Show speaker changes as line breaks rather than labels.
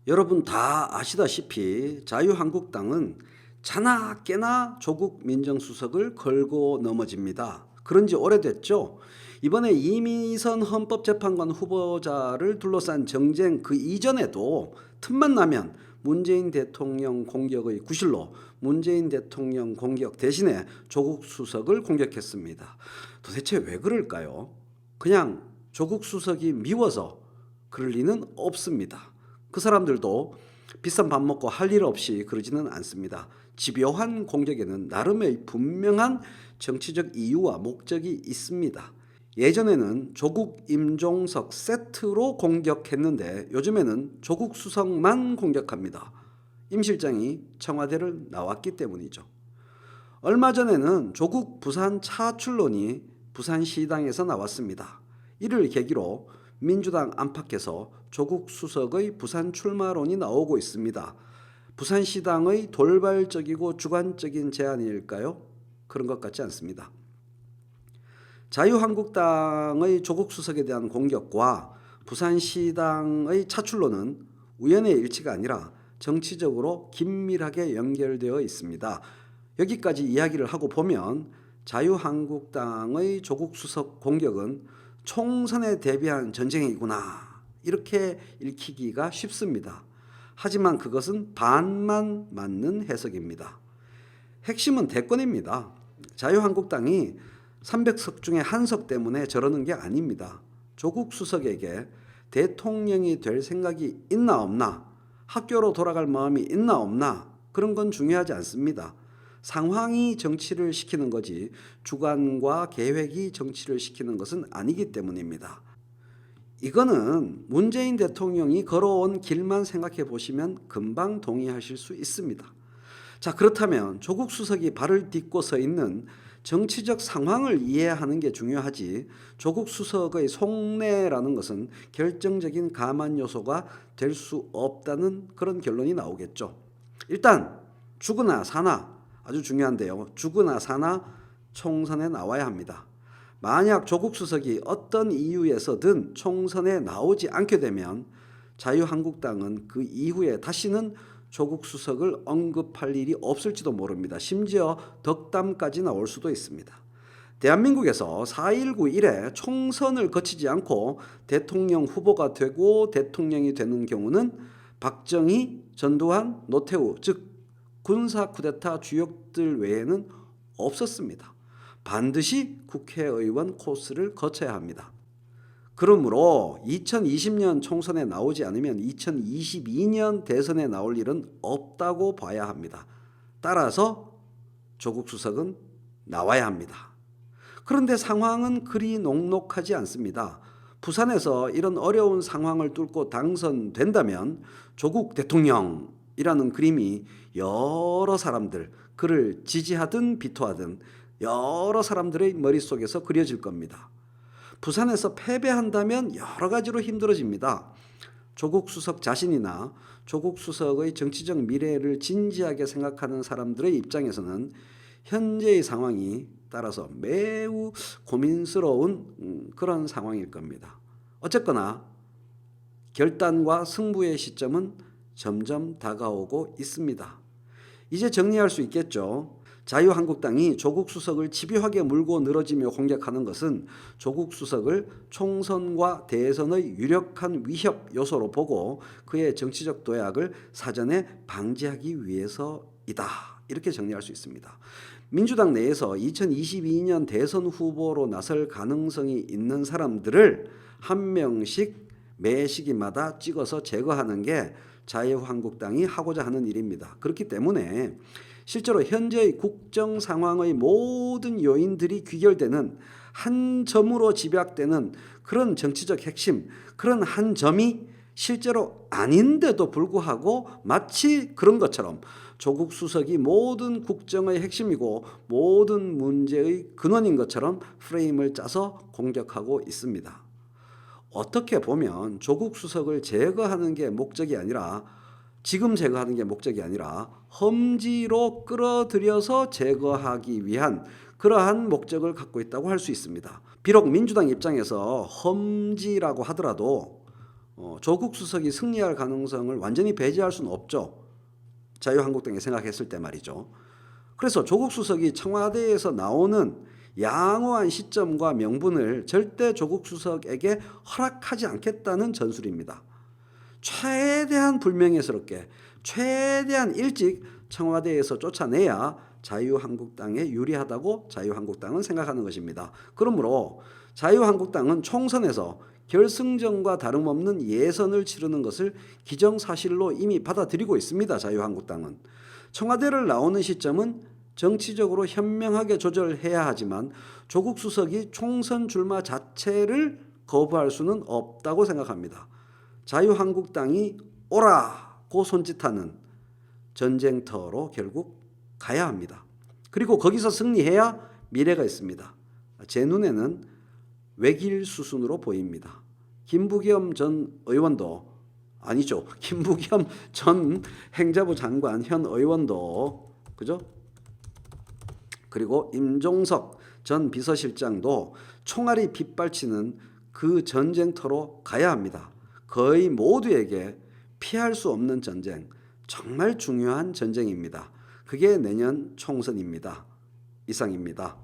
여러분 다 아시다시피 자유한국당은 자나 깨나 조국 민정수석을 걸고 넘어집니다. 그런 지 오래됐죠. 이번에 이미선 헌법재판관 후보자를 둘러싼 정쟁 그 이전에도 틈만 나면 문재인 대통령 공격의 구실로 문재인 대통령 공격 대신에 조국 수석을 공격했습니다. 도대체 왜 그럴까요? 그냥 조국 수석이 미워서 그럴 리는 없습니다. 그 사람들도 비싼 밥 먹고 할 일 없이 그러지는 않습니다. 집요한 공격에는 나름의 분명한 정치적 이유와 목적이 있습니다. 예전에는 조국 임종석 세트로 공격했는데 요즘에는 조국 수석만 공격합니다. 임 실장이 청와대를 나왔기 때문이죠. 얼마 전에는 조국 부산 차출론이 부산시당에서 나왔습니다. 이를 계기로 민주당 안팎에서 조국 수석의 부산 출마론이 나오고 있습니다. 부산시당의 돌발적이고 주관적인 제안일까요? 그런 것 같지 않습니다. 자유한국당의 조국 수석에 대한 공격과 부산시당의 차출론은 우연의 일치가 아니라 정치적으로 긴밀하게 연결되어 있습니다. 여기까지 이야기를 하고 보면 자유한국당의 조국 수석 공격은 총선에 대비한 전쟁이구나 이렇게 읽히기가 쉽습니다. 하지만 그것은 반만 맞는 해석입니다. 핵심은 대권입니다. 자유한국당이 300석 중에 한 석 때문에 저러는 게 아닙니다. 조국 수석에게 대통령이 될 생각이 있나 없나, 학교로 돌아갈 마음이 있나 없나 그런 건 중요하지 않습니다. 상황이 정치를 시키는 거지 주관과 계획이 정치를 시키는 것은 아니기 때문입니다. 이거는 문재인 대통령이 걸어온 길만 생각해 보시면 금방 동의하실 수 있습니다. 자, 그렇다면 조국 수석이 발을 딛고 서 있는 정치적 상황을 이해하는 게 중요하지 조국 수석의 속내라는 것은 결정적인 감안 요소가 될 수 없다는 그런 결론이 나오겠죠. 일단 죽으나 사나 아주 중요한데요. 죽으나 사나 총선에 나와야 합니다. 만약 조국 수석이 어떤 이유에서든 총선에 나오지 않게 되면 자유한국당은 그 이후에 다시는 조국 수석을 언급할 일이 없을지도 모릅니다. 심지어 덕담까지 나올 수도 있습니다. 대한민국에서 4.19 이래 총선을 거치지 않고 대통령 후보가 되고 대통령이 되는 경우는 박정희, 전두환, 노태우 즉 군사 쿠데타 주역들 외에는 없었습니다. 반드시 국회의원 코스를 거쳐야 합니다. 그러므로 2020년 총선에 나오지 않으면 2022년 대선에 나올 일은 없다고 봐야 합니다. 따라서 조국 수석은 나와야 합니다. 그런데 상황은 그리 녹록하지 않습니다. 부산에서 이런 어려운 상황을 뚫고 당선된다면 조국 대통령이라는 그림이 여러 사람들, 그를 지지하든 비토하든 여러 사람들의 머릿속에서 그려질 겁니다. 부산에서 패배한다면 여러 가지로 힘들어집니다. 조국 수석 자신이나 조국 수석의 정치적 미래를 진지하게 생각하는 사람들의 입장에서는 현재의 상황이 따라서 매우 고민스러운 그런 상황일 겁니다. 어쨌거나 결단과 승부의 시점은 점점 다가오고 있습니다. 이제 정리할 수 있겠죠. 자유한국당이 조국 수석을 집요하게 물고 늘어지며 공격하는 것은 조국 수석을 총선과 대선의 유력한 위협 요소로 보고 그의 정치적 도약을 사전에 방지하기 위해서이다. 이렇게 정리할 수 있습니다. 민주당 내에서 2022년 대선 후보로 나설 가능성이 있는 사람들을 한 명씩 매 시기마다 찍어서 제거하는 게 자유한국당이 하고자 하는 일입니다. 그렇기 때문에 실제로 현재의 국정 상황의 모든 요인들이 귀결되는 한 점으로 집약되는 그런 정치적 핵심, 그런 한 점이 실제로 아닌데도 불구하고 마치 그런 것처럼 조국 수석이 모든 국정의 핵심이고 모든 문제의 근원인 것처럼 프레임을 짜서 공격하고 있습니다. 어떻게 보면 조국 수석을 제거하는 게 목적이 아니라 지금 제거하는 게 목적이 아니라 험지로 끌어들여서 제거하기 위한 그러한 목적을 갖고 있다고 할 수 있습니다. 비록 민주당 입장에서 험지라고 하더라도 조국 수석이 승리할 가능성을 완전히 배제할 수는 없죠. 자유한국당이 생각했을 때 말이죠. 그래서 조국 수석이 청와대에서 나오는 양호한 시점과 명분을 절대 조국 수석에게 허락하지 않겠다는 전술입니다. 최대한 불명예스럽게 최대한 일찍 청와대에서 쫓아내야 자유한국당에 유리하다고 자유한국당은 생각하는 것입니다. 그러므로 자유한국당은 총선에서 결승전과 다름없는 예선을 치르는 것을 기정사실로 이미 받아들이고 있습니다. 자유한국당은. 청와대를 나오는 시점은 정치적으로 현명하게 조절해야 하지만 조국 수석이 총선 출마 자체를 거부할 수는 없다고 생각합니다. 자유한국당이 오라고 손짓하는 전쟁터로 결국 가야 합니다. 그리고 거기서 승리해야 미래가 있습니다. 제 눈에는 외길 수순으로 보입니다. 김부겸 전 의원도 아니죠. 김부겸 전 행자부 장관 현 의원도 그죠? 그리고 임종석 전 비서실장도 총알이 빗발치는 그 전쟁터로 가야 합니다. 거의 모두에게 피할 수 없는 전쟁, 정말 중요한 전쟁입니다. 그게 내년 총선입니다. 이상입니다.